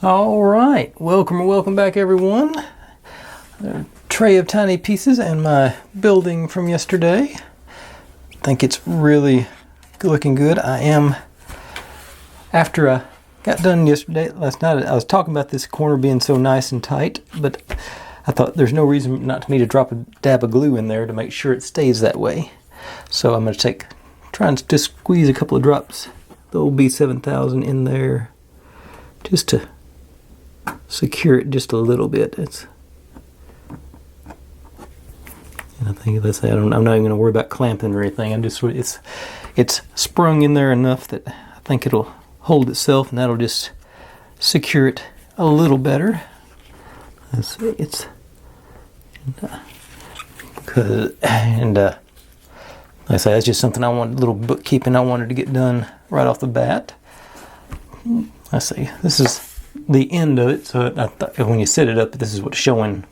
All right, welcome back everyone. A tray of tiny pieces and my building from yesterday. I think it's really looking good. After I got done last night, I was talking about this corner being so nice and tight, but I thought there's no reason not for me to drop a dab of glue in there to make sure it stays that way. So I'm going to try and just squeeze a couple of drops, the old B7000 in there, just to secure it just a little bit. I think that's it. I'm not even going to worry about clamping or anything. It's sprung in there enough that I think it'll hold itself, and that'll just secure it a little better. Like I say, that's just something a little bookkeeping I wanted to get done right off the bat. Let's see, this is the end of it, so I thought when you set it up, this is what's showing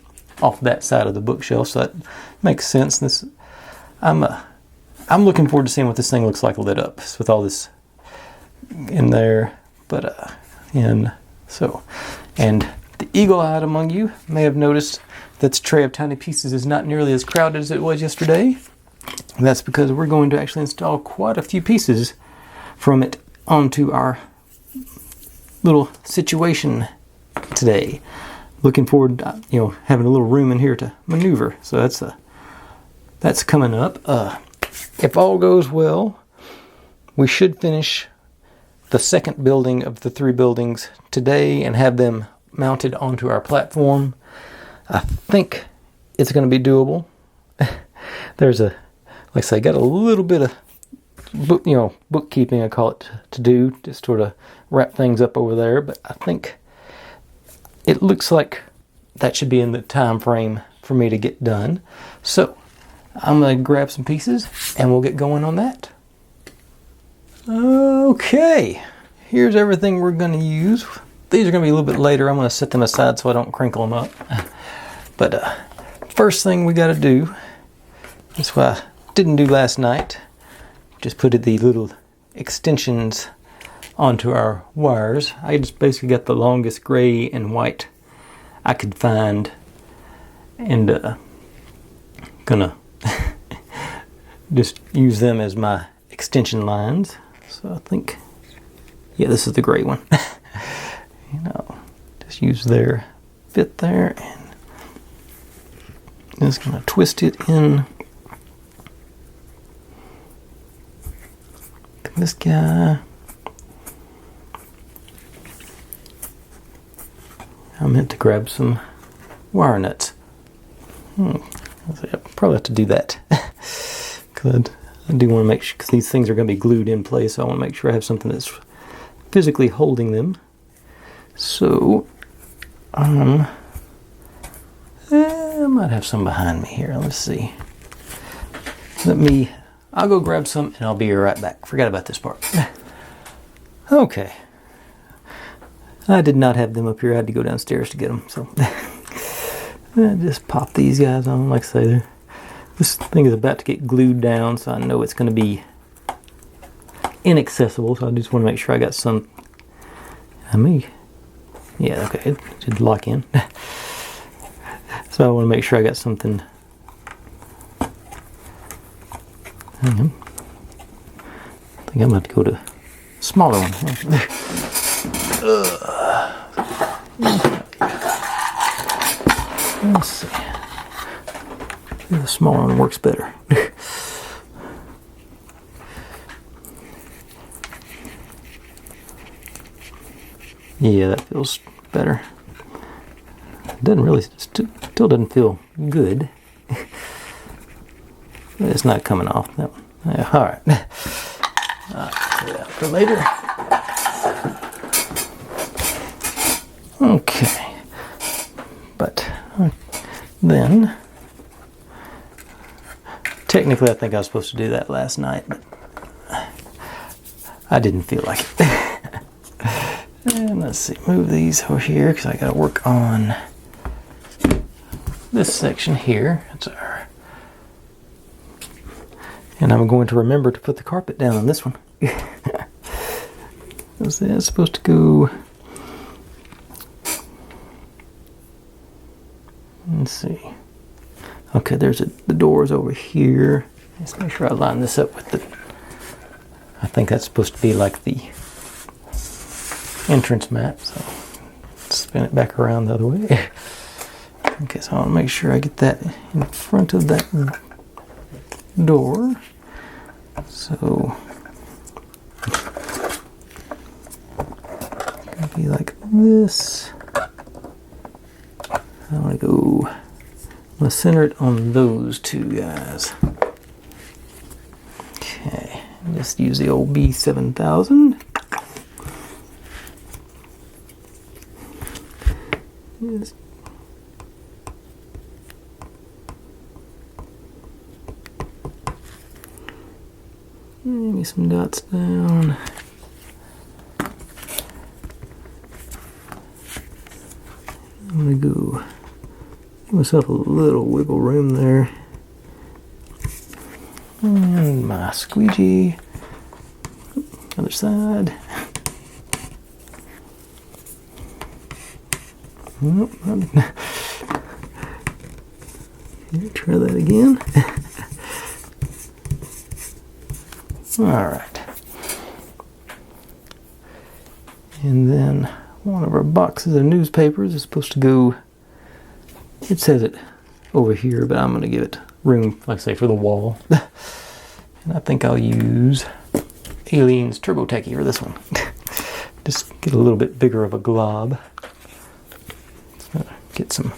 off that side of the bookshelf, so that makes sense. I'm looking forward to seeing what this thing looks like lit up with all this in there. And the eagle-eyed among you may have noticed that the tray of tiny pieces is not nearly as crowded as it was yesterday. And that's because we're going to actually install quite a few pieces from it onto our little situation today. Looking forward to, having a little room in here to maneuver. So that's coming up. If all goes well, we should finish the second building of the 3 buildings today and have them mounted onto our platform. I think it's going to be doable. There's like I say, got a little bit of bookkeeping, I call it, to do, just sort of wrap things up over there, but I think it looks like that should be in the time frame for me to get done. So I'm going to grab some pieces and we'll get going on that. Okay, here's everything we're going to use. These are going to be a little bit later. I'm going to set them aside so I don't crinkle them up. But first thing we got to do, that's what I didn't do last night, just put the little extensions onto our wires. I just basically got the longest gray and white I could find, and gonna just use them as my extension lines. So I think, yeah, this is the gray one. Just use their fit there, and just gonna twist it in. This guy, I meant to grab some wire nuts. I probably have to do that. Because I do want to make sure, because these things are going to be glued in place, so I want to make sure I have something that's physically holding them. So, I might have some behind me here. Let's see. I'll go grab some and I'll be right back. Forgot about this part. Okay. I did not have them up here. I had to go downstairs to get them. So I just pop these guys on. Like I say, this thing is about to get glued down, so I know it's going to be inaccessible. So I just want to make sure I got some. Yeah, okay. It should lock in. So I want to make sure I got something. I think I'm going to have to go to a smaller one. Let's see. The smaller one works better. Yeah, that feels better. It doesn't really, still doesn't feel good. It's not coming off that one. Yeah, all right. Put it out for later. Okay. But then, technically I think I was supposed to do that last night, but I didn't feel like it. And let's see, move these over here because I got to work on this section here. That's our. And I'm going to remember to put the carpet down on this one. That's supposed to go Let's see. Okay, there's the doors over here. Let's make sure I line this up with the... I think that's supposed to be like the entrance mat, so spin it back around the other way. Okay, so I want to make sure I get that in front of that door. So it's going to be like this. I want to go, I'm going to center it on those two guys. Okay, just use the old B7000. Just maybe some dots down. I'm going to go give myself a little wiggle room there. And my squeegee. Other side. Nope. Here, try that again. Alright. And then one of our boxes of newspapers is supposed to go, it says it over here, but I'm going to give it room, like I say, for the wall. And I think I'll use Alien's Turbo Techie for this one. Just get a little bit bigger of a glob. Get some,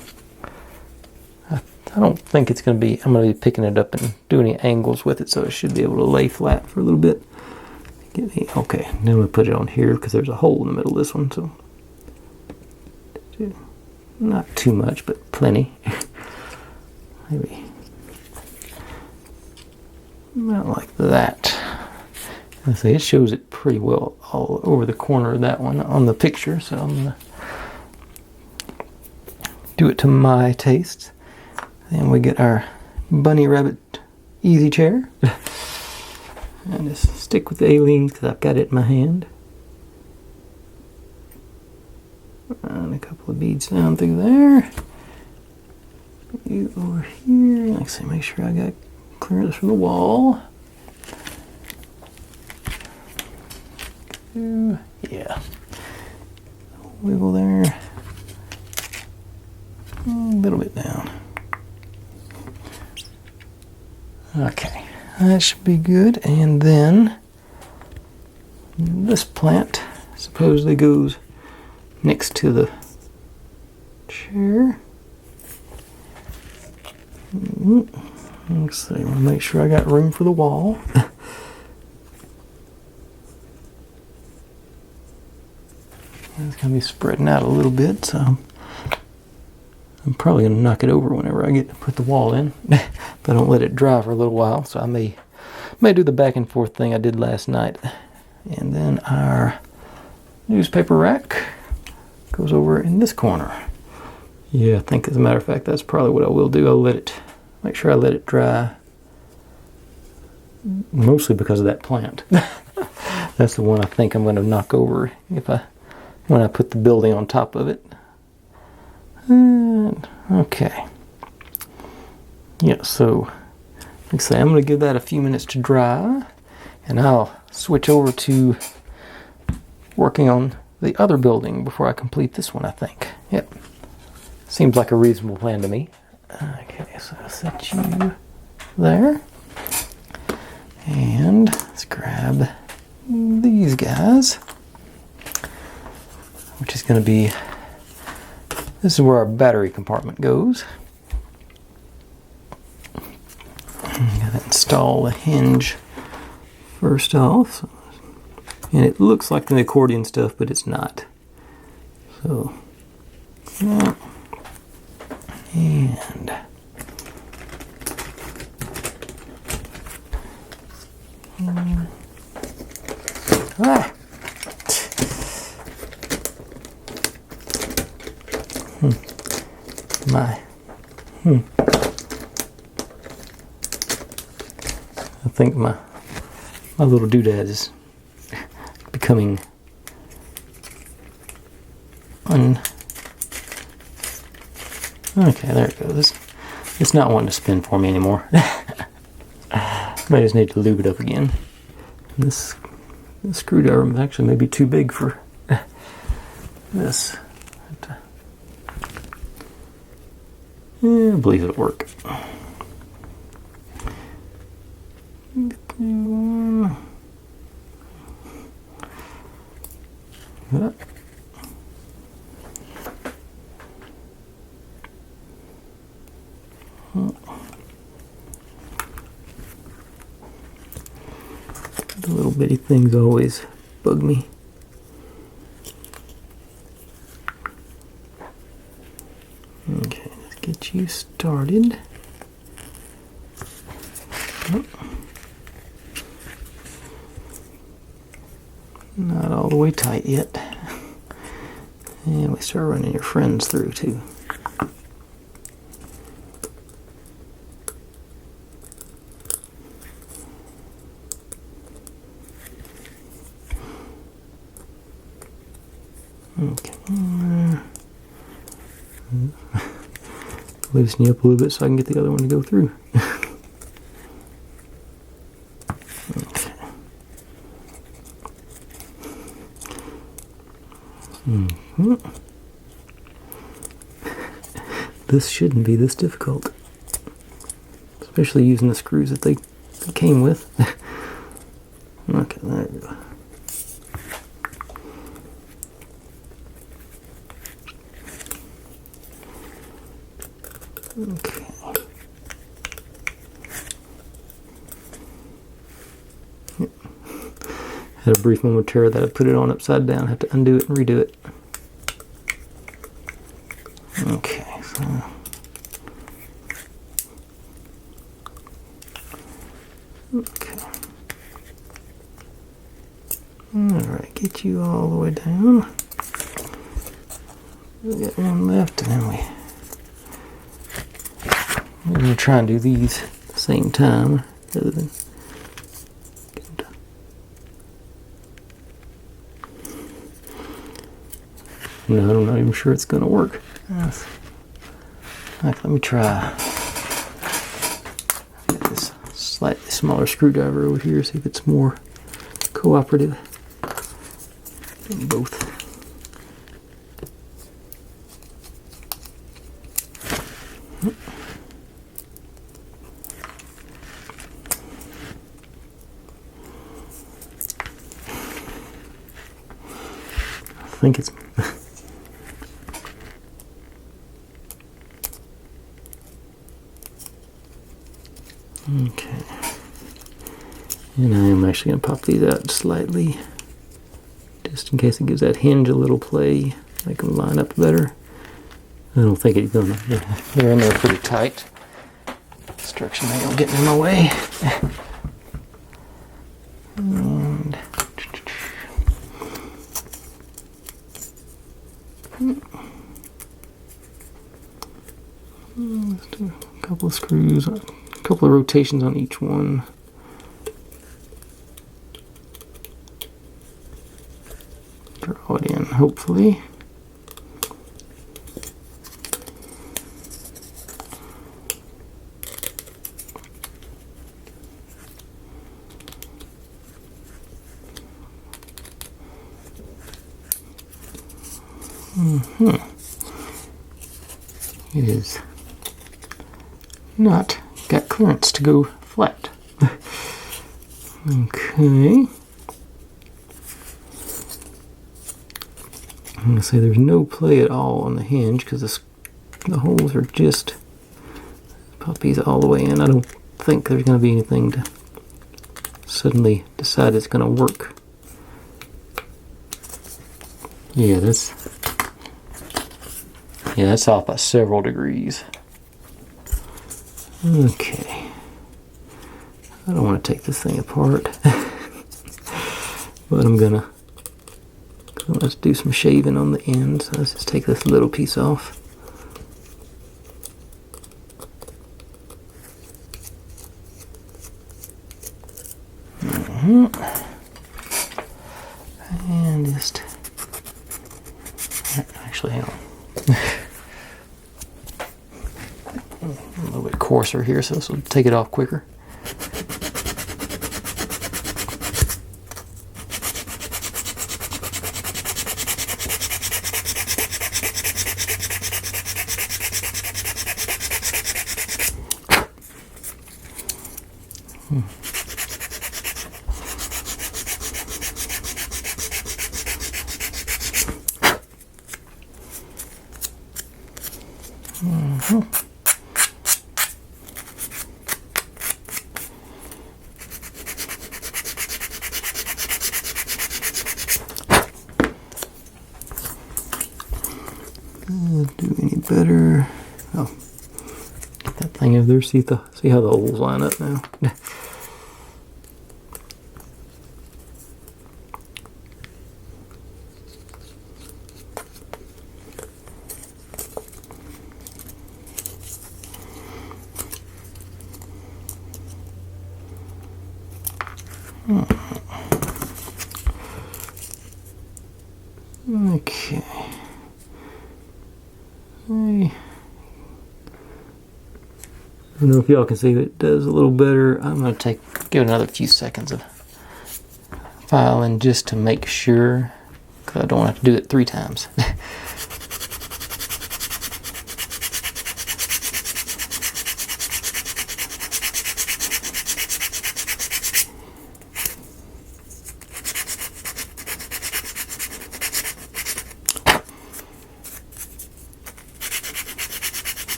I don't think it's going to be, I'm going to be picking it up and doing any angles with it, so it should be able to lay flat for a little bit. Okay, then I'm going to put it on here because there's a hole in the middle of this one, so not too much, but plenty. Maybe not like that. I say it shows it pretty well all over the corner of that one on the picture, so I'm going to do it to my taste. Then we get our bunny rabbit easy chair. And just stick with the Aliens because I've got it in my hand. And a couple of beads down through there. You over here. Like I say, make sure I got clearance from the wall. Yeah. Wiggle there. A little bit down. Okay, that should be good. And then this plant supposedly goes next to the chair. Let's see, I want to make sure I got room for the wall. It's going to be spreading out a little bit, so I'm probably going to knock it over whenever I get to put the wall in. If I don't let it dry for a little while, so I may do the back and forth thing I did last night. And then our newspaper rack goes over in this corner. Yeah, I think as a matter of fact that's probably what I will do. I'll make sure I let it dry. Mostly because of that plant. That's the one I think I'm going to knock over when I put the building on top of it. Okay. Yeah, so like I say, I'm going to give that a few minutes to dry, and I'll switch over to working on the other building before I complete this one, I think. Yep. Seems like a reasonable plan to me. Okay, so I'll set you there. And let's grab these guys, which is going to be, this is where our battery compartment goes. I'm going to install the hinge first off. And it looks like the accordion stuff, but it's not. So, yeah. And I think my little doodad is becoming Okay, there it goes. It's not wanting to spin for me anymore. I just need to lube it up again. This screwdriver is actually maybe too big for this. I believe it'll work. The little bitty things always bug me. Okay, let's get you started. Oh. Not all the way tight yet. And we start running your friends through too. Okay. Loosen you up a little bit so I can get the other one to go through. Okay. This shouldn't be this difficult, especially using the screws that they came with. Okay, there we go. Okay. Had a brief moment of terror that I put it on upside down. Have to undo it and redo it. Okay, so okay. Alright, get you all the way down. We got one left, and then we're going to try and do these at the same time rather than. No, I'm not even sure it's going to work. Let me try. Get this slightly smaller screwdriver over here, see if it's more cooperative in both. I think it's okay. And I am actually going to pop these out slightly, just in case it gives that hinge a little play, make them line up better. I don't think it's going to. They're in there pretty tight. Construction nail getting in my way. And let's do a couple of screws, a couple of rotations on each one. Draw it in, hopefully. It is not got clearance to go flat. Okay. I'm going to say there's no play at all on the hinge because the holes are just puppies all the way in. I don't think there's going to be anything to suddenly decide it's going to work. Yeah, that's off by several degrees. Okay. I don't want to take this thing apart. But let's do some shaving on the end. So let's just take this little piece off. And just actually hang on. coarser here, so this will take it off quicker. Do any better? Oh, get that thing over there. See how the holes line up now. Okay. I don't know if y'all can see that it does a little better. I'm going to give it another few seconds of filing just to make sure, because I don't have to do it 3 times.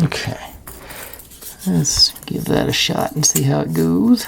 Okay, let's give that a shot and see how it goes.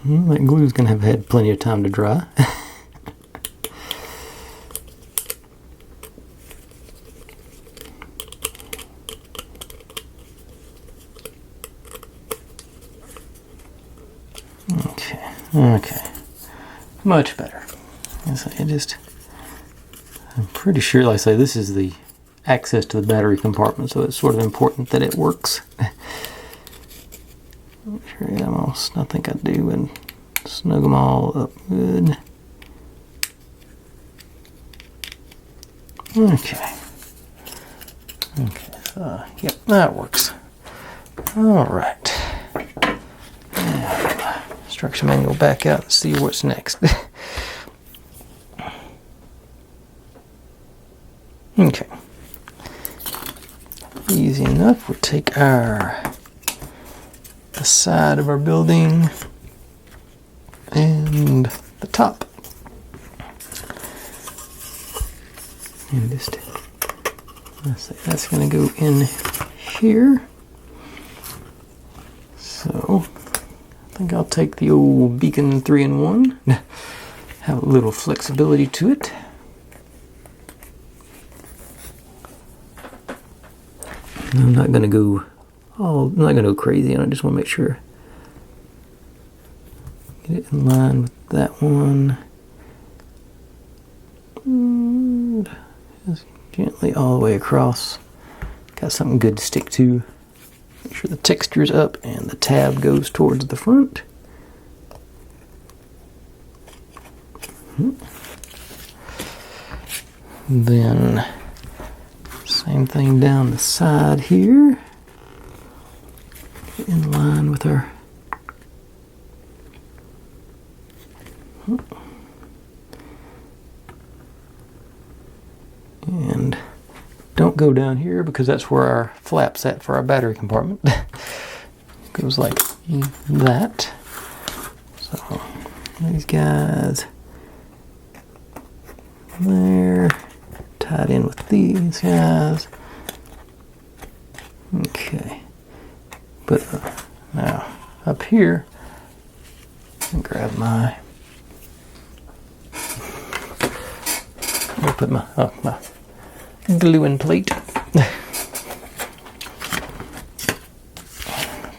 That glue's going to have had plenty of time to dry. Okay, much better. I'm pretty sure, like I say, this is the access to the battery compartment, so it's sort of important that it works. Make sure I think I do, and snug them all up good. Okay. Yep, that works. All right. Instruction manual back out and see what's next. Okay. Easy enough. We'll take the side of our building and the top. And just, let's say that's going to go in here. So I think I'll take the old Beacon 3-in-1. Have a little flexibility to it. I'm not going to go crazy, and I just want to make sure get it in line with that one. And just gently all the way across. Got something good to stick to. Make sure the texture's up and the tab goes towards the front. Then same thing down the side here. Get in line with our and don't go down here because that's where our flap's at for our battery compartment. Goes like that. So these guys there, tied in with these guys. Okay, but now up here grab my. I'll put my gluing plate. I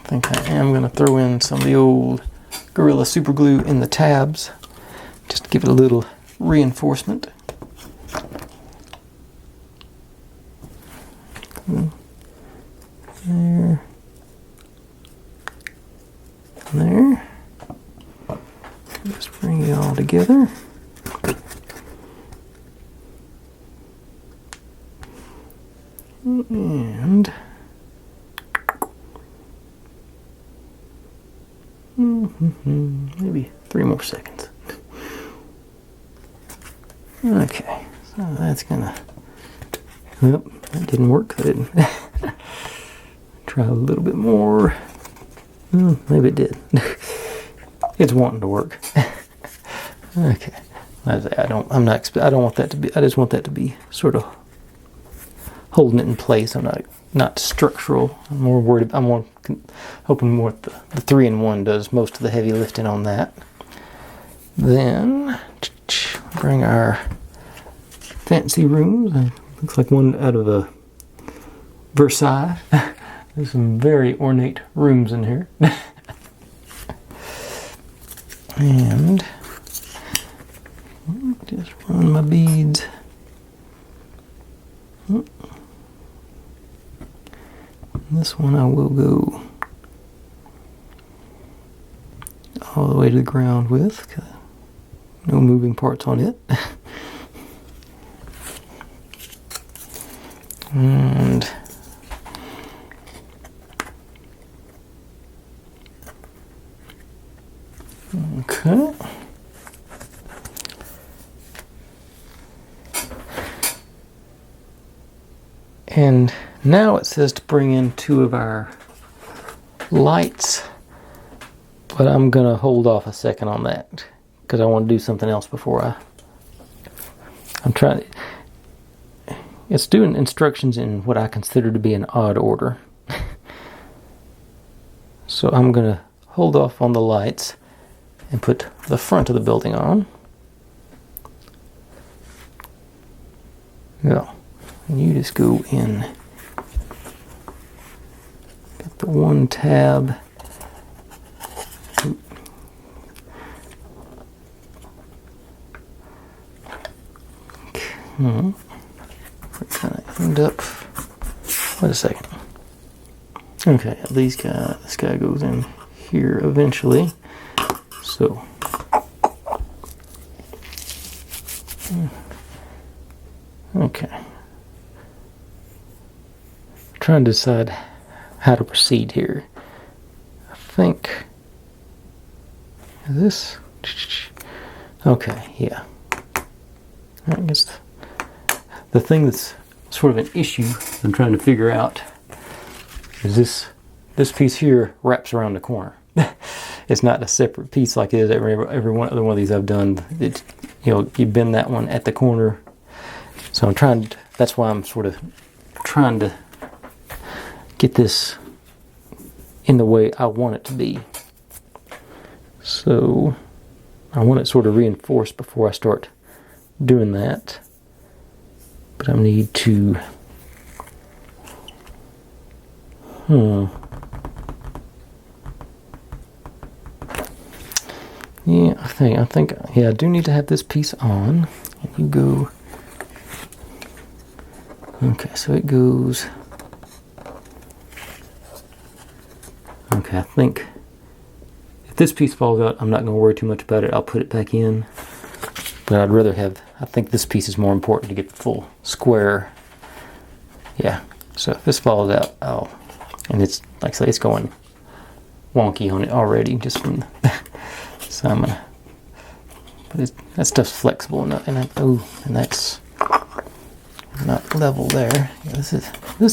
think I am going to throw in some of the old Gorilla Super Glue in the tabs, just to give it a little reinforcement. There. There. Just bring it all together. And maybe 3 more seconds. Okay, so that's gonna. Nope, that didn't work. That didn't. Try a little bit more. Maybe it did. It's wanting to work. Okay, I don't want that to be. I just want that to be sort of holding it in place. I'm not structural. I'm more worried. Hoping more the 3-in-1 does most of the heavy lifting on that. Then bring our fancy rooms. Looks like one out of a Versailles. There's some very ornate rooms in here. And just run my beads. This one I will go all the way to the ground with. No moving parts on it. And okay. And now it says to bring in 2 of our lights, but I'm going to hold off a second on that because I want to do something else before I'm trying to. It's doing instructions in what I consider to be an odd order. So I'm going to hold off on the lights and put the front of the building on. Yeah. And you just go in. Got the one tab. Okay. We're gonna end up. Wait a second. Okay, this guy goes in here eventually. So. Okay. Trying to decide how to proceed here. I think this. Okay, yeah. I guess the thing that's sort of an issue I'm trying to figure out is this piece here wraps around the corner. It's not a separate piece like it is every one other one of these I've done. It, you bend that one at the corner. So I'm trying. That's why I'm sort of trying to get this in the way I want it to be. So I want it sort of reinforced before I start doing that. But I need to. Yeah, I think I do need to have this piece on. And you go. Okay, so it goes. Okay, I think if this piece falls out, I'm not going to worry too much about it. I'll put it back in. But I'd rather have. I think this piece is more important to get the full square. Yeah. So if this falls out, and it's like I say, it's going wonky on it already just from. So I'm gonna. But that stuff's flexible enough, and that's not level there. Yeah, this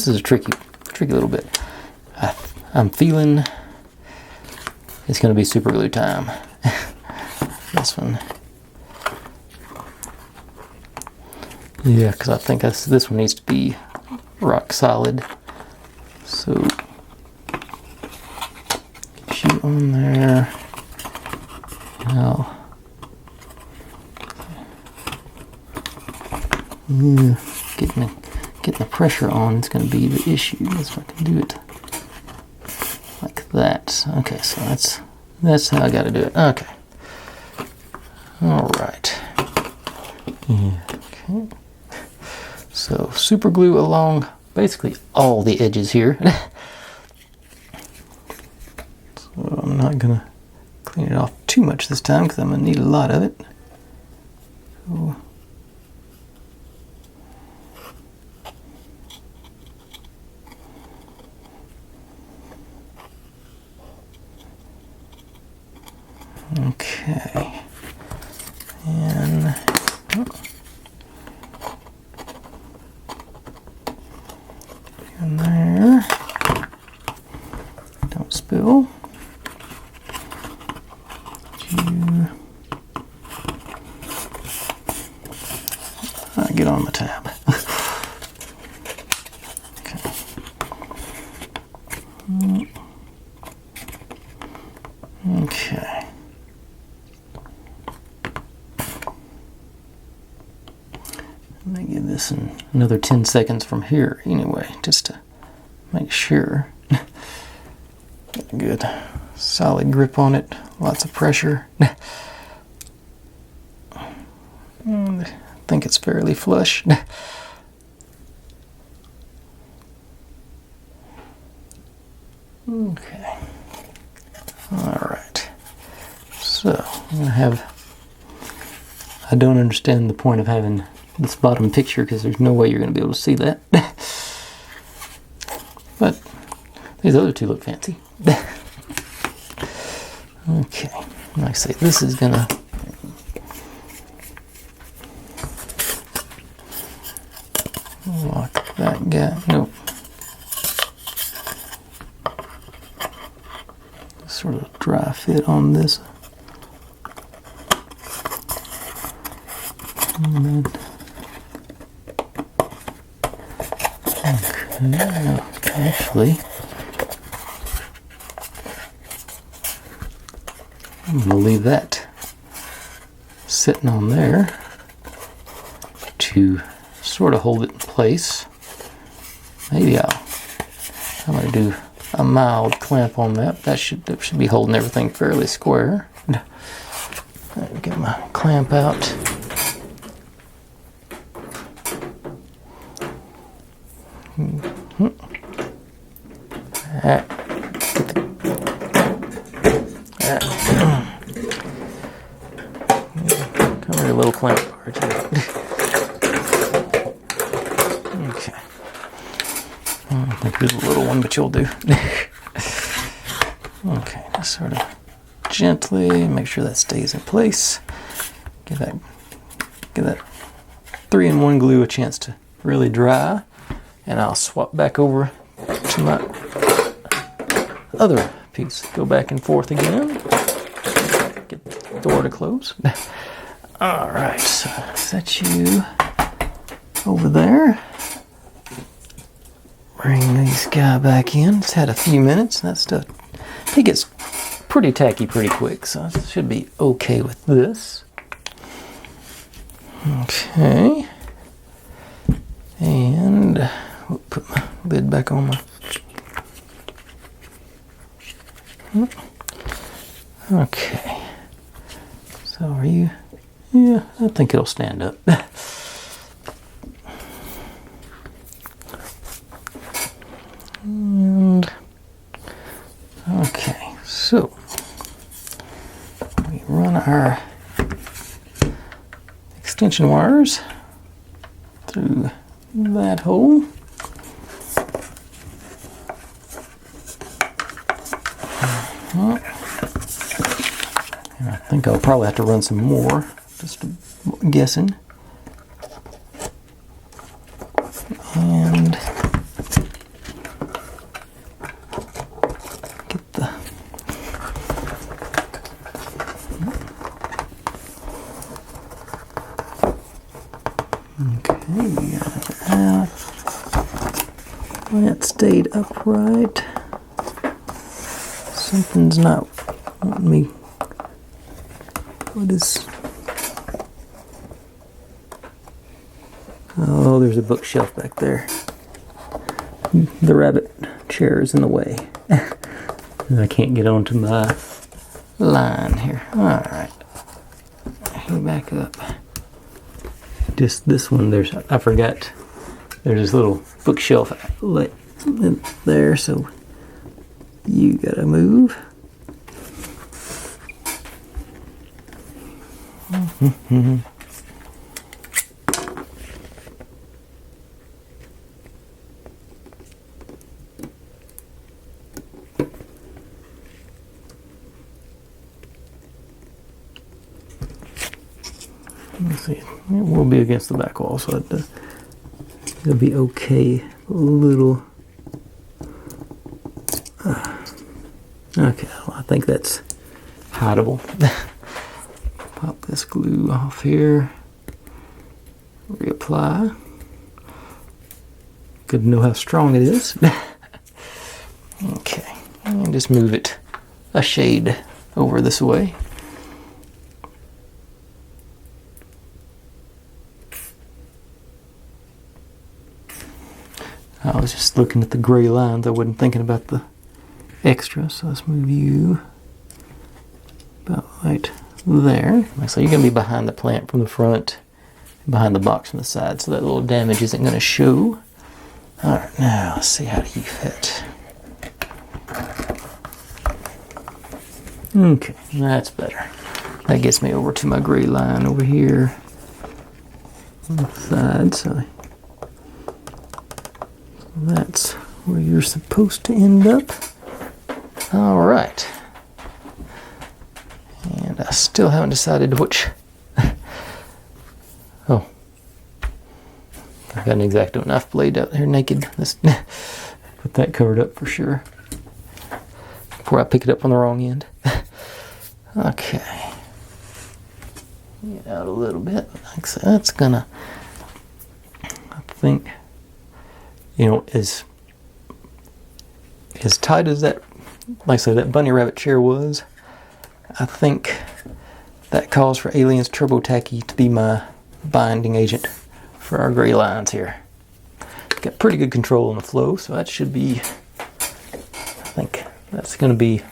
is a tricky little bit. I'm feeling it's gonna be super glue time. This one. Yeah, because I think this one needs to be rock solid. So get you on there. Now, getting the pressure on is going to be the issue. If I can do it like that. Okay, so that's how I got to do it. Okay. All right. Okay. So super glue along basically all the edges here. So I'm not gonna clean it off too much this time because I'm gonna need a lot of it. So, okay. And in there. Don't spill. Get on the tab. Okay. Okay. Let me give this another 10 seconds from here anyway, just to make sure. Get a good solid grip on it, lots of pressure. And I think it's fairly flush. Okay. Alright. So, I'm going to have... I don't understand the point of having this bottom picture because there's no way you're going to be able to see that. But these other two look fancy. Okay. Like I say, this is going to... lock that guy. Nope. Sort of dry fit on this. And then, okay, now, actually, I'm going to leave that sitting on there to sort of hold it in place. Maybe I'm going to do a mild clamp on that. That should be holding everything fairly square. Get my clamp out. Come here, little clamp part. Okay. I think there's a little one, but you'll do. Okay, just sort of gently make sure that stays in place. Give that 3-in-1 glue a chance to really dry, and I'll swap back over to my other piece. Go back and forth again. Get the door to close. All right, so set you over there. Bring this guy back in. It's had a few minutes. That stuff, he gets pretty tacky pretty quick, so I should be okay with this. Okay. And we'll put my lid back on my... Okay. So are you... Yeah, I think it'll stand up. And... Okay, so... we run our extension wires through that hole. And I think I'll probably have to run some more, just guessing. And get the okay, we got it out. That stayed upright. Something's not wanting me What is... Oh, there's a bookshelf back there. The rabbit chair is in the way. I can't get onto my line here. Alright. Back up. Just this one, I forgot. There's this little bookshelf there, so you gotta move. Let's see. It will be against the back wall, so it'll be okay. A little. Okay, well, I think that's hideable. Pop this glue off here. Reapply. Good to know how strong it is. Okay, and just move it a shade over this way. I was just looking at the gray lines. I wasn't thinking about the extra, so let's move you about right there. So you're going to be behind the plant from the front, behind the box from the side, so that little damage isn't going to show. Alright, now let's see, how do you fit? Okay, that's better. That gets me over to my gray line over here on the side, so that's where you're supposed to end up. Alright. And I still haven't decided which... Oh. I've got an X-Acto knife blade out there naked. Let's put that covered up for sure, before I pick it up on the wrong end. Okay. Get out a little bit. Like so that's gonna... I think... You know, as tight as that, like I said, that bunny rabbit chair was, I think that calls for Alien's Turbo Tacky to be my binding agent for our gray lines here. Got pretty good control on the flow, so that should be, I think that's going to be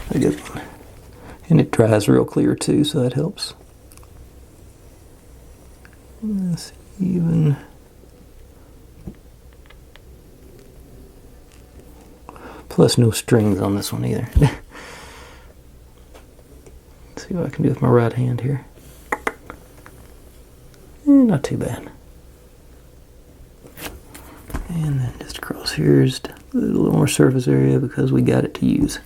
a good one. And it dries real clear too, so that helps. Let's even... Plus no strings on this one either. Let's see what I can do with my right hand here. Not too bad. And then just across here is a little more surface area because we got it to use.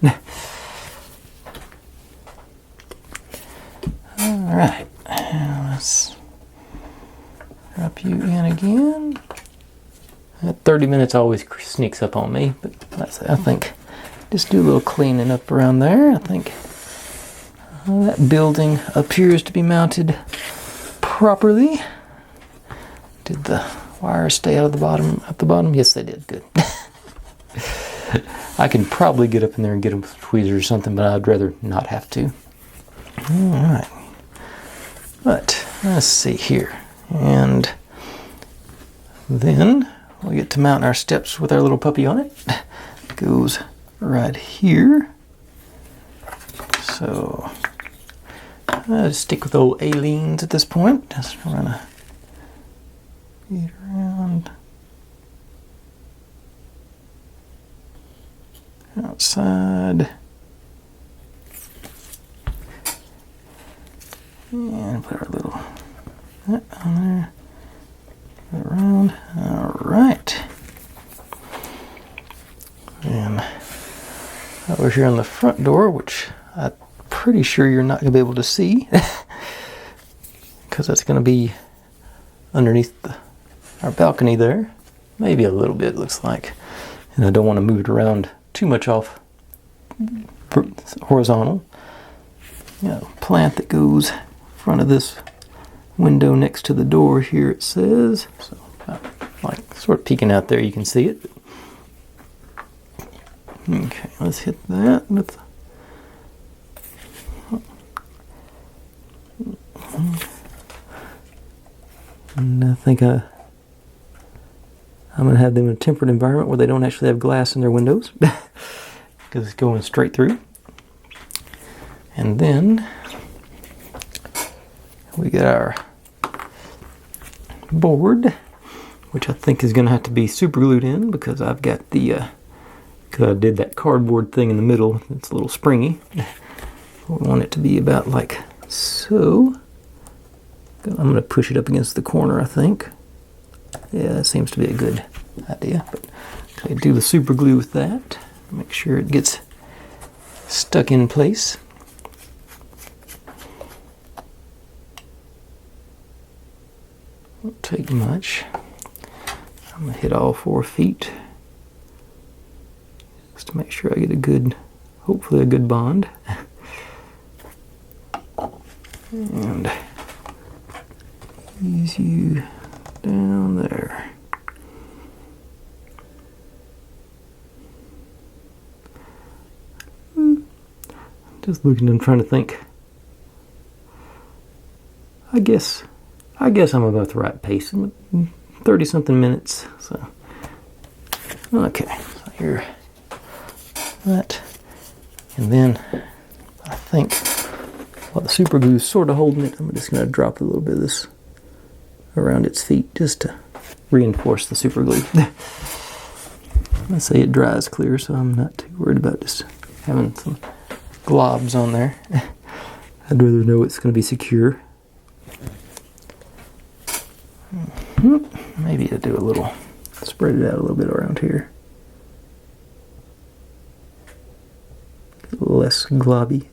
Alright, let's drop you in again. That 30 minutes always sneaks up on me, but I think just do a little cleaning up around there. I think that building appears to be mounted properly. Did the wires stay out of the bottom? At the bottom? Yes, they did. Good. I can probably get up in there and get them with tweezers or something, but I'd rather not have to. All right. But let's see here, and then we get to mount our steps with our little puppy on it. It goes right here. So I'll just stick with old Aliens at this point. Just run a feet around outside and put our little that on there. Around. Alright. And over here on the front door, which I'm pretty sure you're not going to be able to see because that's going to be underneath our balcony there. Maybe a little bit, looks like. And I don't want to move it around too much off horizontal. Plant that goes in front of this window next to the door here, it says. So, like sort of peeking out there, you can see it. Okay, let's hit that with And I think I'm going to have them in a tempered environment where they don't actually have glass in their windows because it's going straight through. And then we got our board, which I think is going to have to be super glued in because I've got the because I did that cardboard thing in the middle. It's a little springy. We want it to be about like so. I'm going to push it up against the corner, I think. Yeah, that seems to be a good idea. But okay, do the super glue with that. Make sure it gets stuck in place. Won't take much. I'm going to hit all 4 feet just to make sure I get a good, hopefully a good bond. And ease you down there. Just looking and trying to think. I guess I'm about the right pace. 30 something minutes. So okay. So here that. And then I think while the super glue is sort of holding it, I'm just going to drop a little bit of this around its feet just to reinforce the super glue. Let's say it dries clear, so I'm not too worried about just having some globs on there. I'd rather know it's going to be secure. Maybe I'll do a little, spread it out a little bit around here. Less globby.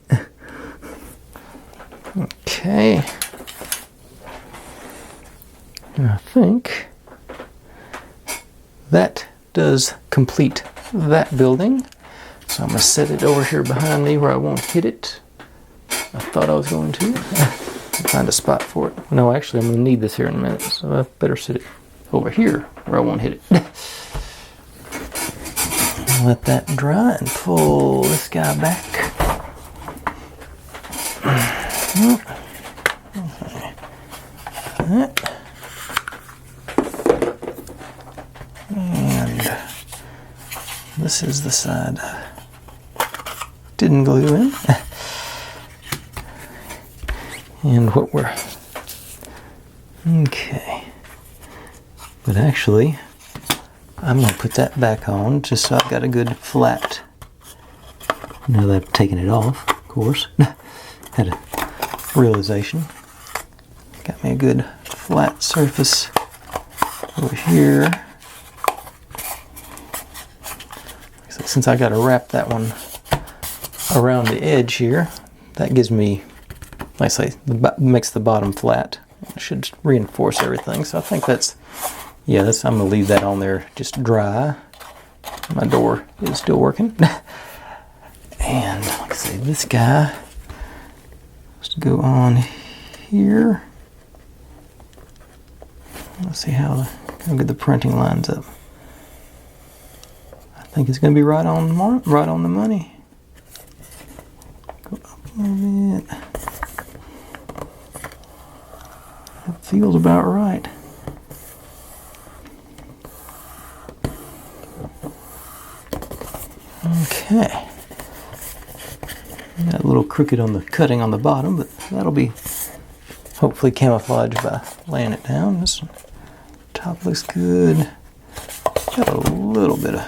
Okay. And I think that does complete that building. So I'm going to set it over here behind me where I won't hit it. I thought I was going to. Find a spot for it. No, actually I'm going to need this here in a minute. So I better set it over here where I won't hit it. Let that dry and pull this guy back. And this is the side I didn't glue in. And what we're okay. But actually, I'm going to put that back on just so I've got a good flat. Now that I've taken it off, of course. Had a realization. Got me a good flat surface over here. So since I got to wrap that one around the edge here, that gives me, like I say, makes the bottom flat. It should reinforce everything. So I think that's, yeah, I'm going to leave that on there just dry. My door is still working. And like I say, this guy has to go on here. Let's see how good the printing lines up. I think it's going to be right on the money. Go up a little bit. That feels about right. Okay. Got a little crooked on the cutting on the bottom, but that'll be hopefully camouflaged by laying it down. This top looks good. Got a little bit of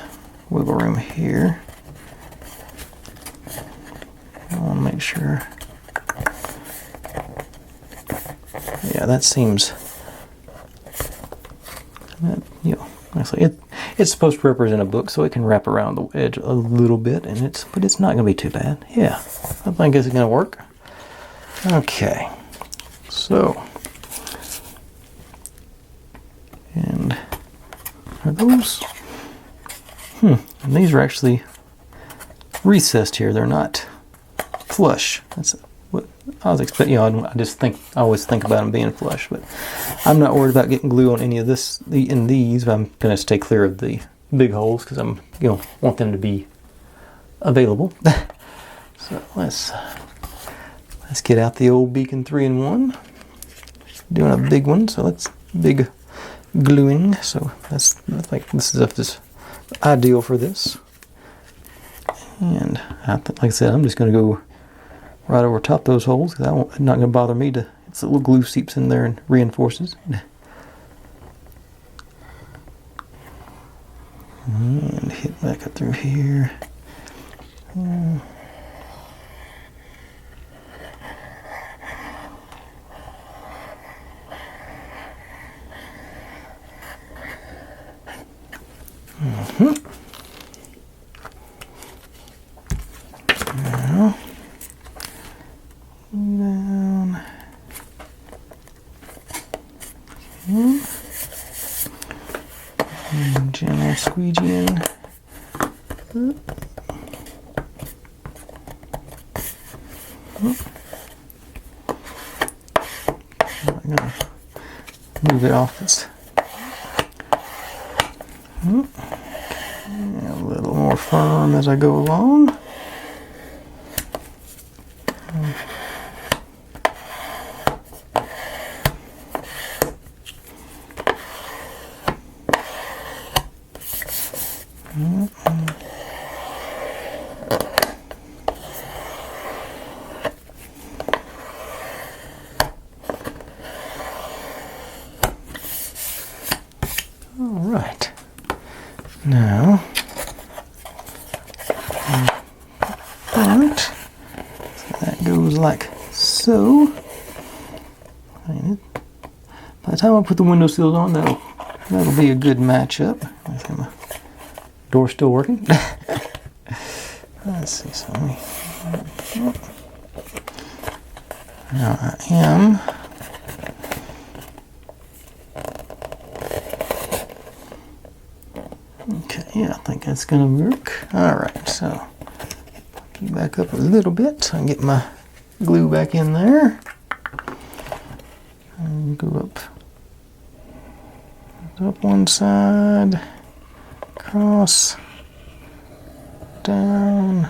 wiggle room here. I want to make sure. Yeah, that seems. You know, honestly, it's supposed to represent a book, so it can wrap around the edge a little bit, but it's not going to be too bad. Yeah, I think it's going to work. Okay, so, and are those? And these are actually recessed here. They're not flush. That's what I was expecting. You know, I always think about them being flush, but I'm not worried about getting glue on any of this in these. I'm going to stay clear of the big holes because I'm, want them to be available. So let's get out the old Beacon 3-in-1. Doing a big one, so let's big gluing. So that's like this stuff is ideal for this. And like I said, I'm just going to go right over top those holes because it's not going to bother me to. It's a little glue seeps in there and reinforces. And hit back up through here. Now, down. Okay. And gentle squeegee in. I'm gonna move it off this. A little more firm as I go along. All right. Now, so that goes like so. By the time I put the window sills on, that'll be a good matchup. I think my door's still working. Let's see. So now I am. Okay, yeah, I think that's gonna work. Alright, so back up a little bit so I can get my glue back in there. And go up one side, across, down,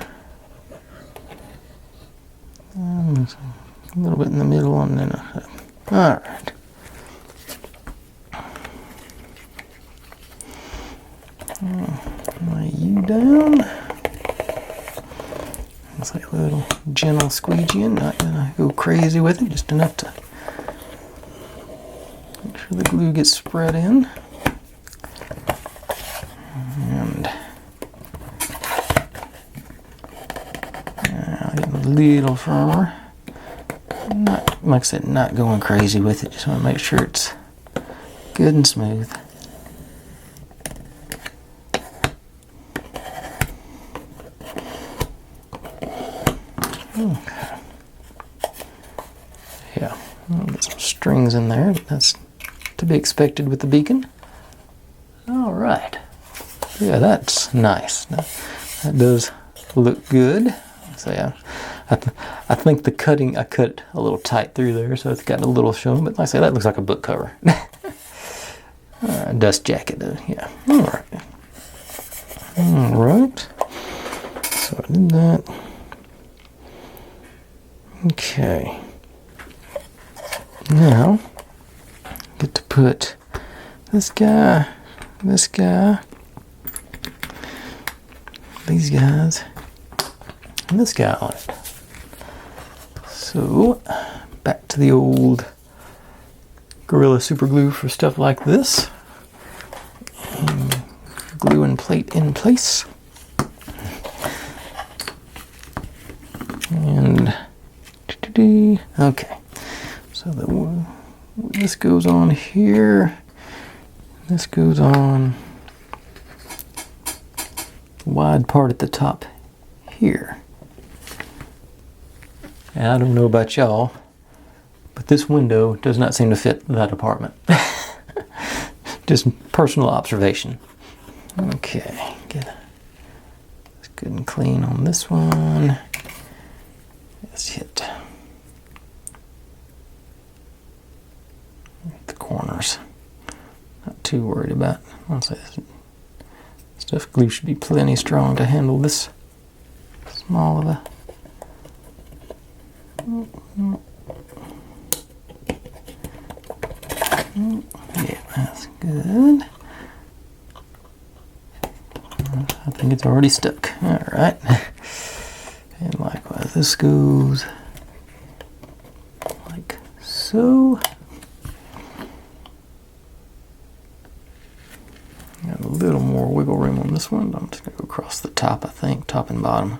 and a little bit in the middle, and then up. Alright. Lay you down. It's like a little gentle squeegeeing, not gonna go crazy with it, just enough to make sure the glue gets spread in. And now getting a little firmer. Not, like I said, not going crazy with it, just want to make sure it's good and smooth. Okay. Yeah, I'll get some strings in there, but that's to be expected with the beacon. All right. Yeah, that's nice. That does look good. So I think the cutting, I cut a little tight through there, so it's got a little show, but like I say, that looks like a book cover. Dust jacket, though. Yeah. All right. All right. So I did that. Okay. Now, get to put this guy, these guys, and this guy on it. So, back to the old Gorilla Super Glue for stuff like this. And glue and plate in place. And okay, so this goes on here. This goes on the wide part at the top here. And I don't know about y'all, but this window does not seem to fit that apartment. Just personal observation. Okay, it's good and clean on this one. Let's hit the corners. Not too worried about. I'll say stuff glue should be plenty strong to handle this small of a. Good. I think it's already stuck. All right. And likewise, this goes like so. Got a little more wiggle room on this one. I'm just going to go across the top, I think, top and bottom.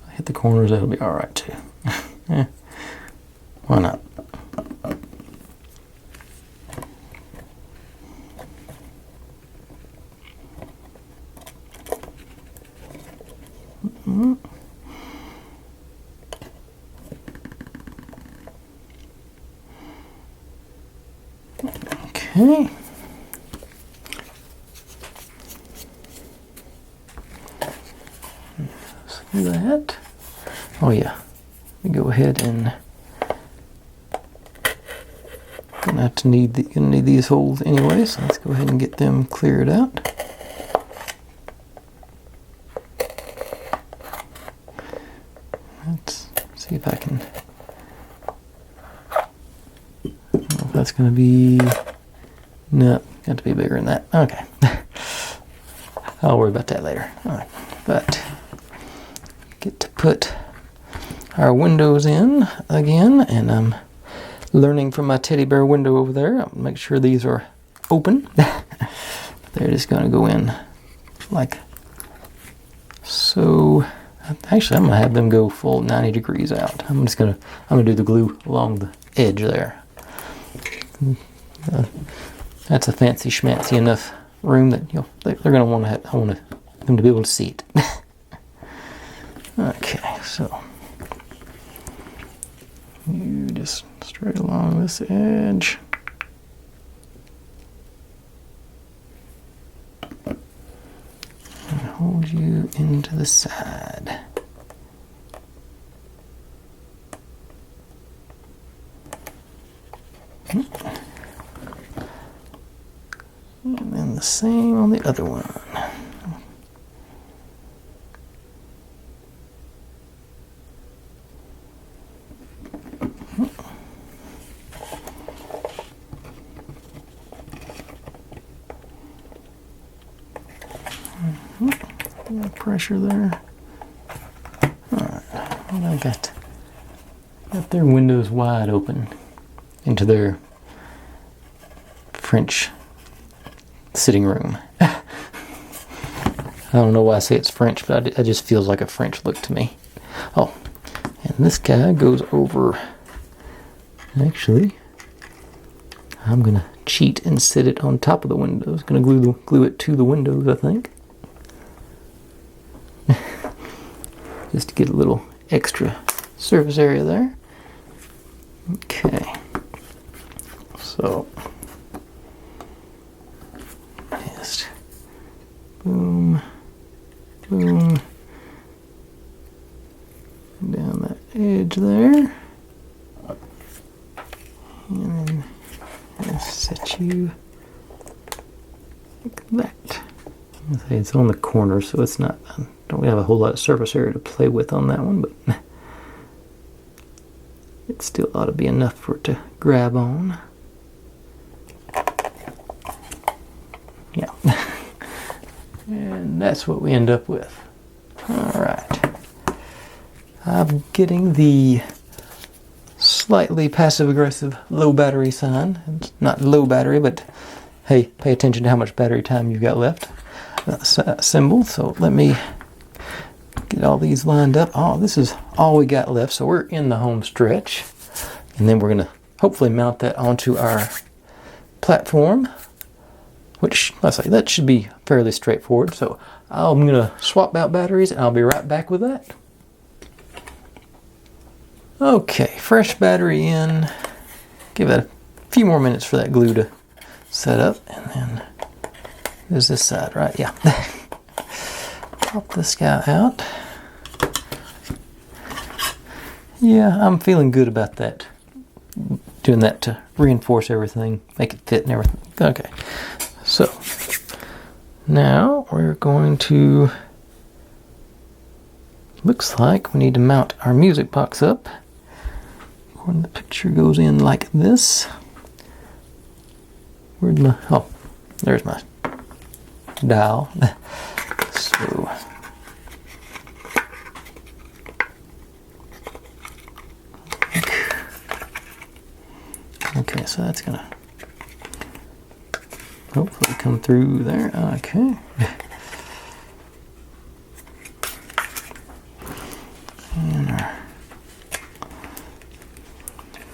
If I hit the corners, that'll be all right too. Yeah. Why not? Okay. See that? Oh yeah. We go ahead and gonna need these holes anyway, so let's go ahead and get them cleared out. Let's see if I can. I don't know if that's gonna be. No, got to be bigger than that. Okay. I'll worry about that later. All right. But get to put our windows in again, and I'm learning from my teddy bear window over there. I'll make sure these are open. They're just going to go in like so. Actually, I'm going to have them go full 90 degrees out. I'm going to do the glue along the edge there. That's a fancy schmancy enough room that they're going to want to. I want them to be able to see it. Okay, so you just straight along this edge. And hold you into the side. And then the same on the other one. Pressure there. Alright, well, I got their windows wide open into their French sitting room. I don't know why I say it's French, but it just feels like a French look to me. Oh, and this guy goes over. Actually, I'm gonna cheat and sit it on top of the windows. Gonna glue it to the windows, I think. Just to get a little extra surface area there. Okay. So, just boom, boom, down that edge there. And then just set you like that. It's on the corner, so it's not. Don't have a whole lot of surface area to play with on that one, but it still ought to be enough for it to grab on. Yeah. And that's what we end up with. Alright. I'm getting the slightly passive-aggressive low battery sign. It's not low battery, but hey, pay attention to how much battery time you've got left. Symbol. So let me get all these lined up. Oh, this is all we got left. So we're in the home stretch. And then we're going to hopefully mount that onto our platform, which, let's say, that should be fairly straightforward. So I'm going to swap out batteries and I'll be right back with that. Okay, fresh battery in. Give it a few more minutes for that glue to set up. And then there's this side, right? Yeah. Pop this guy out. Yeah, I'm feeling good about that. Doing that to reinforce everything, make it fit and everything. Okay, so now we're going to, looks like we need to mount our music box up. When the picture goes in like this. Where'd my, oh, there's my dowel. So, okay, so that's gonna hopefully come through there. Okay. And our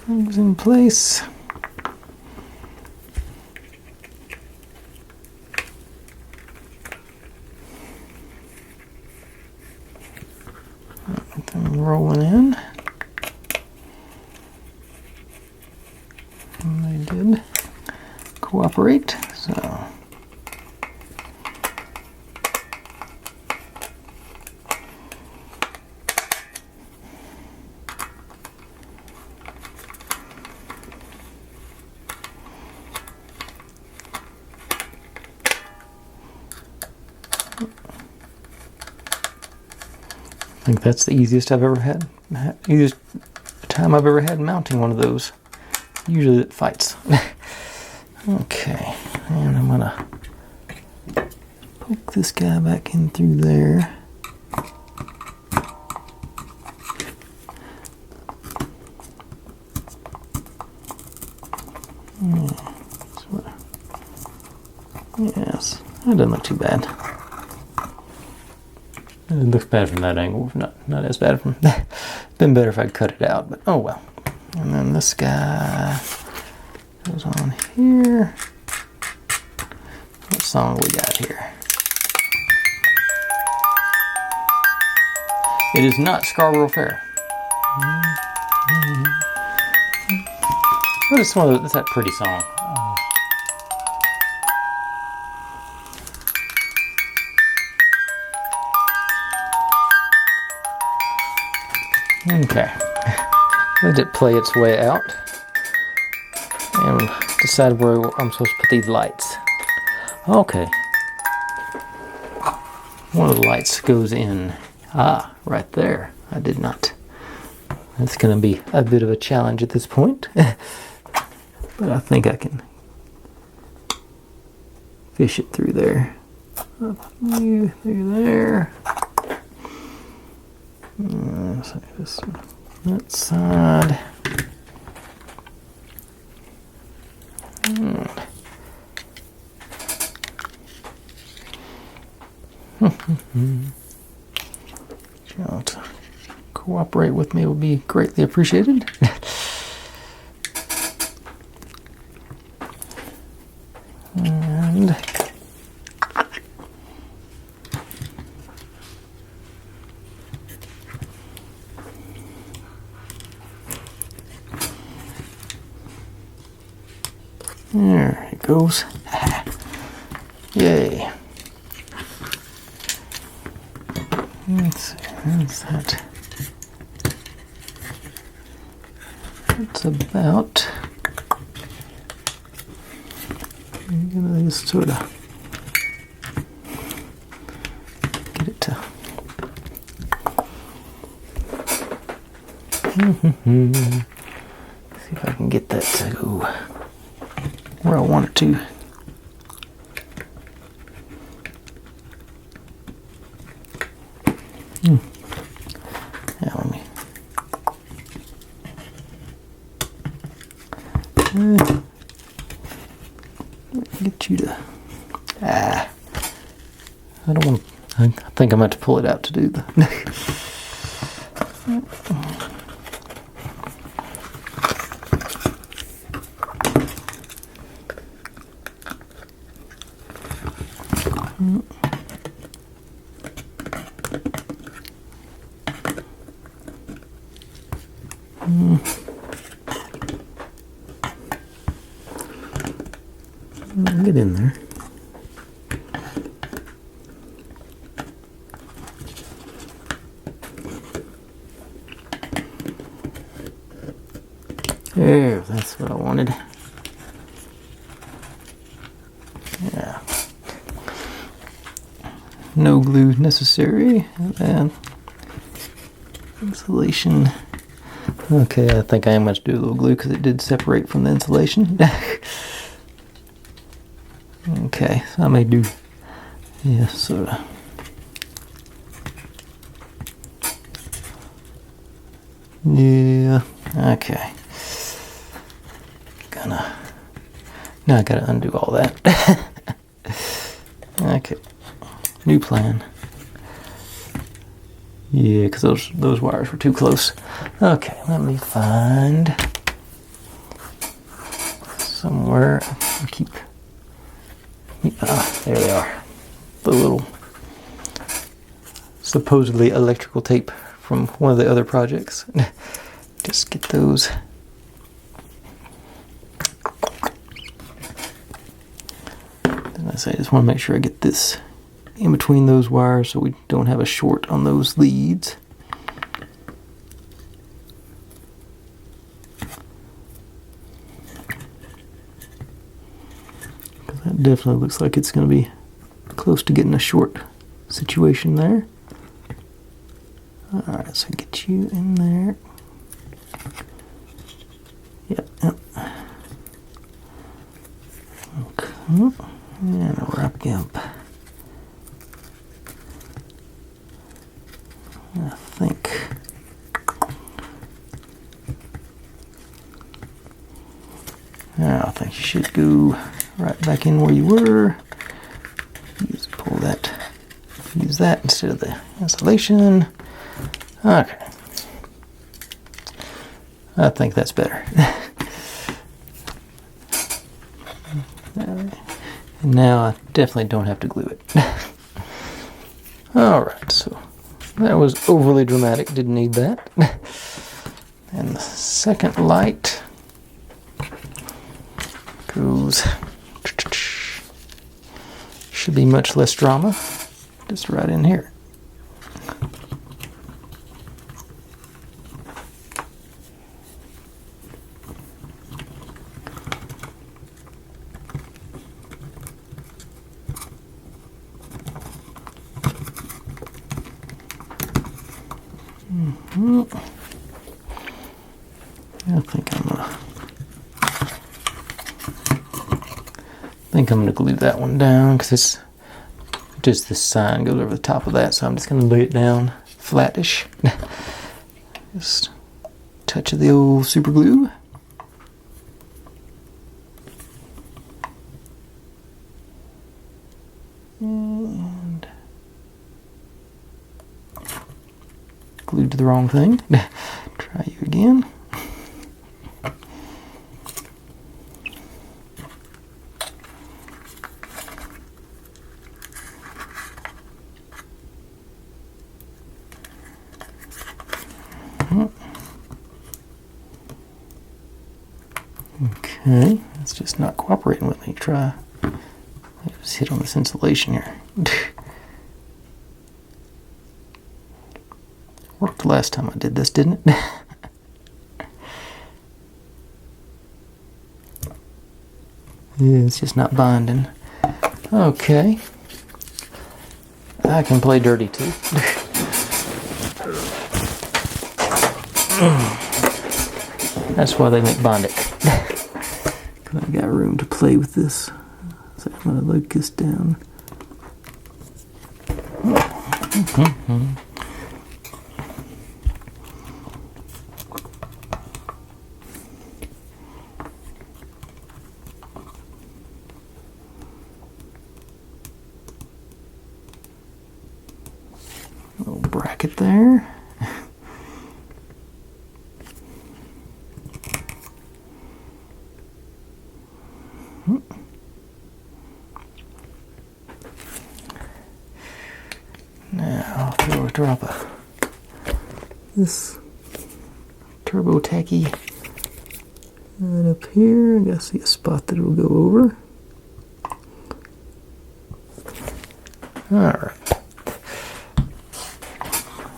things in place. Everything rolling in. And they did cooperate, so. I think that's the easiest I've ever had. Easiest time I've ever had mounting one of those. Usually it fights. Okay, and I'm gonna poke this guy back in through there. Yes, that doesn't look too bad. It looks bad from that angle, not as bad from. Been better if I'd cut it out, but oh well. And then this guy goes on here. What song we got here? It is not Scarborough Fair. But it's one of it's that pretty song. Okay, let it play its way out and decide where I'm supposed to put these lights. Okay, one of the lights goes in, right there. I did not. That's going to be a bit of a challenge at this point, but I think I can fish it through there. Up through there. So this that side. If you want to cooperate with me, will be greatly appreciated. And there it goes. Yay. Let's see, that's that. It's about. I'm gonna just sort of get it to. See if I can get that to go where I want it to. Yeah, let me. Get you to. I don't want. I think I'm going to pull it out to do the. Get in there. There, that's what I wanted. Yeah. No glue necessary. And insulation. Okay, I think I am going to do a little glue because it did separate from the insulation. Okay, so I may do, yeah, sort of. Yeah, okay. Now I gotta undo all that. Okay, new plan. Yeah, because those wires were too close. Okay, let me find somewhere. There they are. The little supposedly electrical tape from one of the other projects. Just get those. Then I just want to make sure I get this in between those wires so we don't have a short on those leads. That definitely looks like it's going to be close to getting a short situation there. Alright, so get you in there. Yep. Okay. And a wrap gimp. I think. Now I think you should go right back in where you were. Pull that. Use that instead of the insulation. Okay. I think that's better. And now I definitely don't have to glue it. Alright, so that was overly dramatic. Didn't need that. And the second light goes. Should be much less drama. Just right in here. I think I'm gonna glue that one down because it's just this sign goes over the top of that, so I'm just gonna lay it down flattish. Just a touch of the old super glue. And glued to the wrong thing. Try you again. Okay, it's just not cooperating with me. Try. Just hit on this insulation here. Worked the last time I did this, didn't it? Yeah, it's just not binding. Okay. I can play dirty too. That's why they make Bondic. I got room to play with this. So I'm going to lug this down. Little bracket there. Now throw a drop of this turbo tacky right up here. I gotta see a spot that it'll go over. Alright.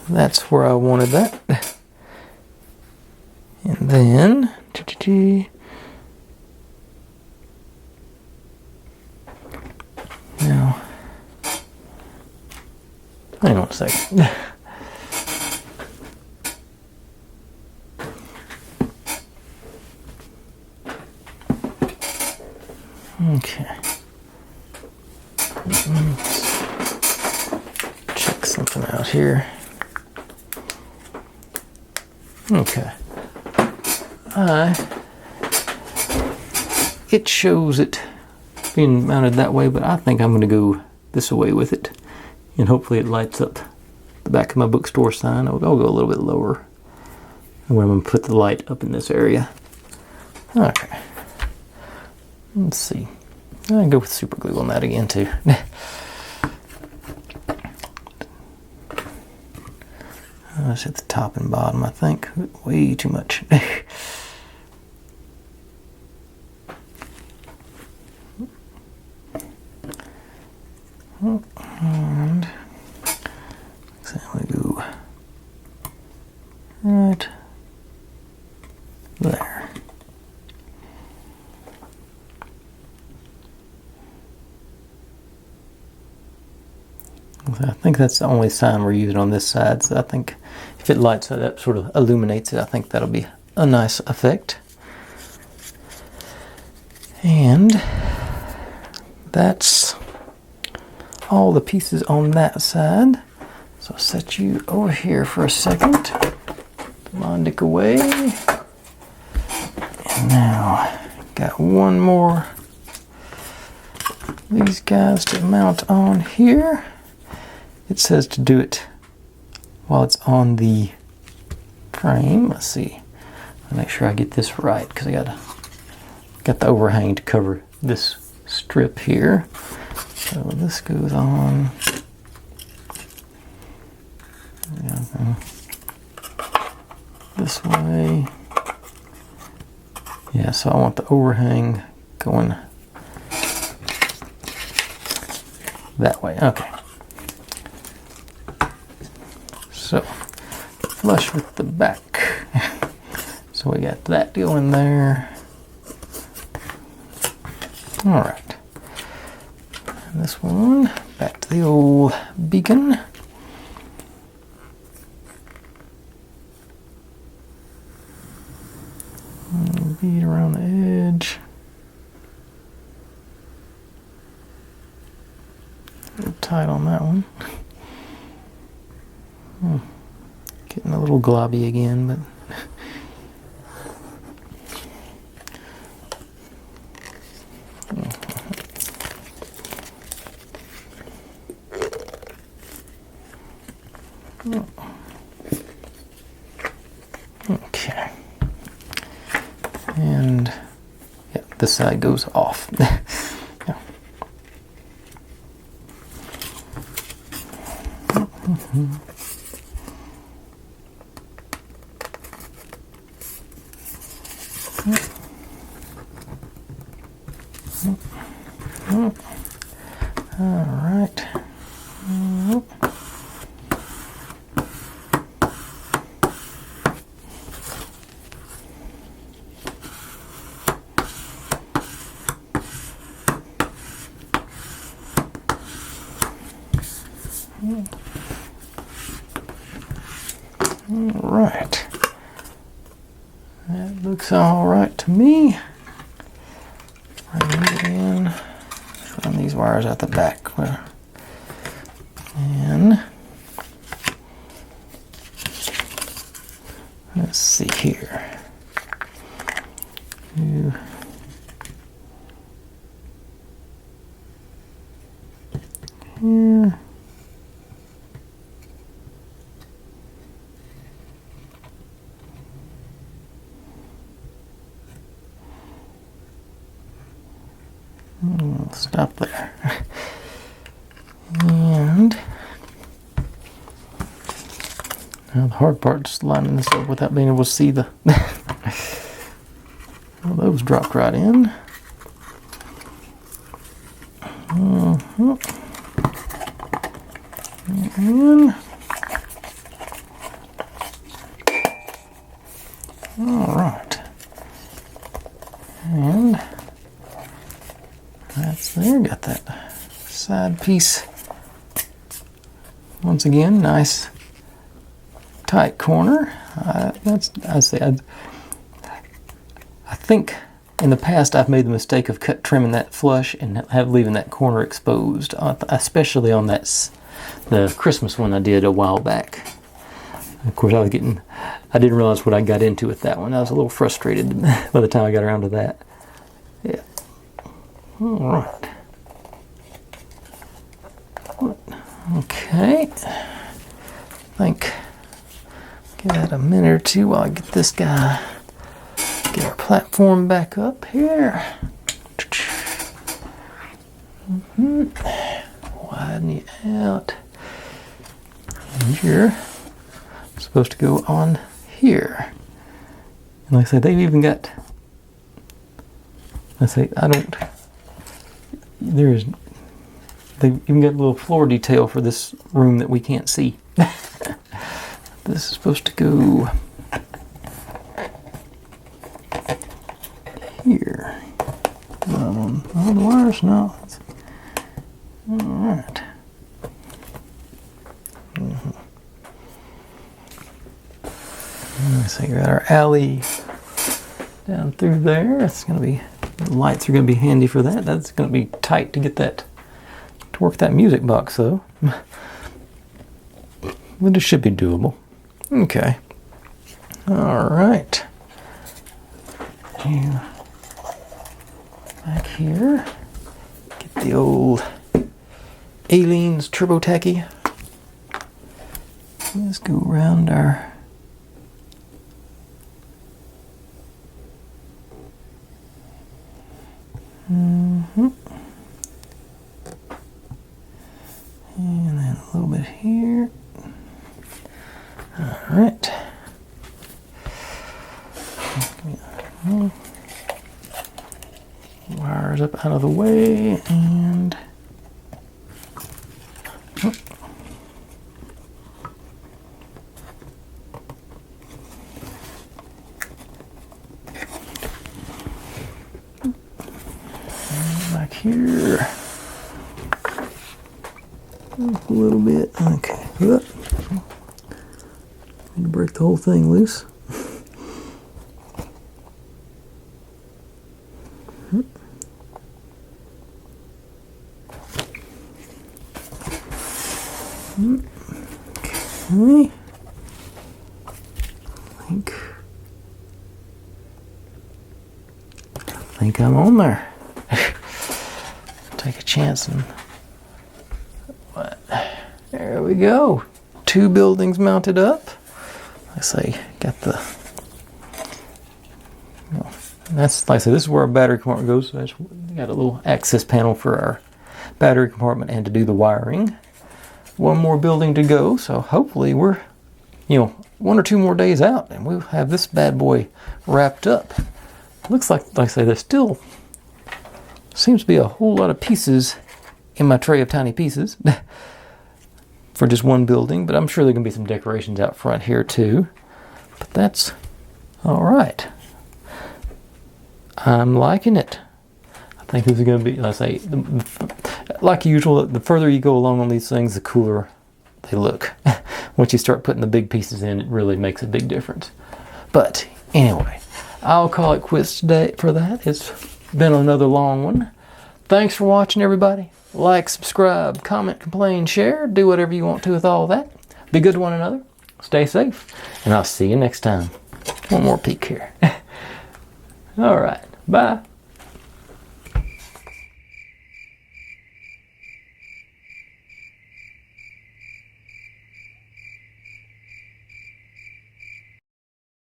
That's where I wanted that. And then now hang on a second. Okay. something out here. Okay. It shows it being mounted that way, but I think I'm going to go this way with it. And hopefully it lights up the back of my bookstore sign. I'll go a little bit lower. Where I'm going to put the light up in this area. Okay. Let's see. I'll go with super glue on that again too. That's at the top and bottom, I think. Way too much. And so I'm going to go right there. I think that's the only sign we're using on this side, so I think if it lights it up, sort of illuminates it, I think that'll be a nice effect. And that's all the pieces on that side. So I'll set you over here for a second. Mondic away. And now, got one more of these guys to mount on here. It says to do it while it's on the frame. Let's see. I'll make sure I get this right because I got the overhang to cover this strip here. So this goes on. This way. Yeah, so I want the overhang going that way. Okay. So, flush with the back. So we got that going there. All right. And this one, back to the old beacon. Bead around the edge. A little tight on that one. Getting a little globby again, but okay. And yeah, this side goes off. Yeah. All right. All right. That looks all right to me. Bring it in. Run these wires out the back. And let's see here. Here. Stop there. And now the hard part is lining this up without being able to see the well, those dropped right in. And all right. And that's there. Got that side piece. Once again, nice tight corner. I think in the past I've made the mistake of trimming that flush and leaving that corner exposed, especially on that the Christmas one I did a while back. Of course, I didn't realize what I got into with that one. I was a little frustrated by the time I got around to that. Yeah. All right. Okay. I think give that a minute or two while I get this guy, get our platform back up here. Widen it out. And you're supposed to go on here. And like I said, they've even got, they've even got a little floor detail for this room that we can't see. This is supposed to go here. On the wires now. Alright. So you got our alley down through there. It's going to be, the lights are going to be handy for that. That's going to be tight to get that, to work that music box though. But it should be doable. Okay. Alright. Back here. Get the old Aleene's Turbo Tacky. Let's go around our and then a little bit here. All right. Wires up out of the way and back here a little bit. Okay. Need to break the whole thing loose. Okay. I think I'm on there. Take a chance and what? There we go. 2 buildings mounted up. I say got the. That's like I said. This is where our battery compartment goes. So we got a little access panel for our battery compartment and to do the wiring. One more building to go, so hopefully we're, 1 or 2 more days out and we'll have this bad boy wrapped up. Looks like I say, there still seems to be a whole lot of pieces in my tray of tiny pieces for just one building, but I'm sure there can be some decorations out front here too. But that's all right. I'm liking it. I think this is going to be, let's say, like usual, the further you go along on these things, the cooler they look. Once you start putting the big pieces in, it really makes a big difference. But anyway, I'll call it quits today for that. It's been another long one. Thanks for watching, everybody. Like, subscribe, comment, complain, share. Do whatever you want to with all that. Be good to one another. Stay safe. And I'll see you next time. One more peek here. All right. Bye.